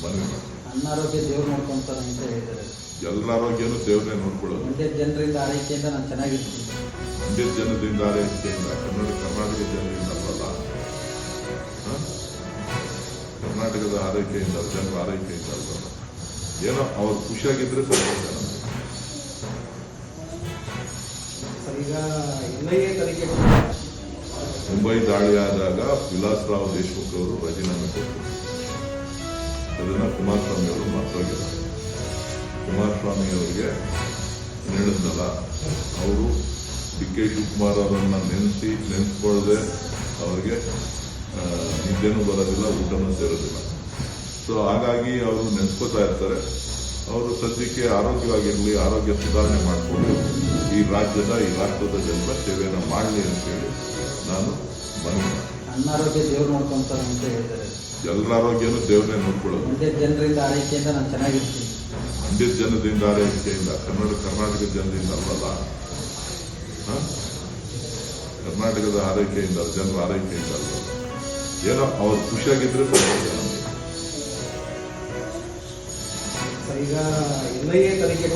ಮನವಿ ಮಾಡಿ. ಅನಾರೋಗ್ಯ ದೇವ್ರು ನೋಡ್ಕೊಂತಾರೆ ಅಂತ ಹೇಳಿದ್ದಾರೆ. ಎಲ್ಲರ ಆರೋಗ್ಯನೂ ದೇವರೇ ನೋಡ್ಕೊಳ್ಳೋದು. ಮಂಡ್ಯ ಜನರಿಂದ ಆರೈಕೆಯಿಂದ ನಾನು ಚೆನ್ನಾಗಿರ್ತೀನಿ. ಮಂಡ್ಯ ಜನದಿಂದ ಆರೈಕೆಯಿಂದ ಕರ್ನಾಟಕ ಜನರಿಂದ ಅಲ್ಲ, ಕರ್ನಾಟಕದ ಆರೈಕೆಯಿಂದ ಜನರ ಆರೈಕೆಯಿಂದ ಅಲ್ಲ. ಏನೋ ಅವ್ರು ಖುಷಿಯಾಗಿದ್ರೆ ಸಂತೋಷ. ಈಗ NIA ತನಿಖೆ ಮುಂಬೈ ದಾಳಿಯಾದಾಗ ವಿಲಾಸರಾವ್ ದೇಶಮುಖ್ ಅವರು ರಾಜೀನಾಮೆ ಕೊಟ್ಟರು. ಅದನ್ನ ಕುಮಾರಸ್ವಾಮಿ ಅವರು ಮರ್ತೋಗಿದ್ದಾರೆ. ಕುಮಾರಸ್ವಾಮಿ ಅವರಿಗೆ ಹೇಳಿದ್ನಲ್ಲ, ಅವರು DK ಶಿವಕುಮಾರ್ ಅವರನ್ನ ನೆನೆಸ್ಕೊಳ್ಳದೆ ಅವರಿಗೆ ನಿದ್ದೆನೂ ಬರೋದಿಲ್ಲ, ಊಟನೂ ಸೇರೋದಿಲ್ಲ. ಸೊ ಹಾಗಾಗಿ ಅವರು ನೆನೆಸ್ಕೋತಾ ಇರ್ತಾರೆ. ಅವರು ಸದ್ಯಕ್ಕೆ ಆರೋಗ್ಯವಾಗಿರಲಿ, ಆರೋಗ್ಯ ಸುಧಾರಣೆ ಮಾಡಿಕೊಂಡು ಈ ರಾಷ್ಟ್ರದ ಜನರ ಸೇವೆಯನ್ನು ಮಾಡಲಿ ಅಂತೇಳಿ ನಾನು ಮನವಿ ಮಾಡಿ. ಅನಾರೋಗ್ಯ ದೇವ್ರು ನೋಡ್ಕೊಂತಾರೆ ಅಂತ ಹೇಳಿದ್ದಾರೆ. ಎಲ್ಲರ ಆರೋಗ್ಯನೂ ದೇವರೇ ನೋಡ್ಕೊಳ್ಳೋದು. ಮಂಡ್ಯ ಜನರಿಂದ ಆರೈಕೆಯಿಂದ ನಾನು ಚೆನ್ನಾಗಿರ್ತೀನಿ. ಮಂಡ್ಯ ಜನದಿಂದ ಆರೈಕೆಯಿಂದ ಕರ್ನಾಟಕ ಜನರಿಂದ ಅಲ್ಲಲ್ಲ, ಕರ್ನಾಟಕದ ಆರೈಕೆಯಿಂದ ಜನರ ಆರೈಕೆಯಿಂದ ಅಲ್ಲ. ಏನೋ ಅವ್ರು ಖುಷಿಯಾಗಿದ್ರೆ ಸಂತೋಷ. ಈಗ NIA ತನಿಖೆ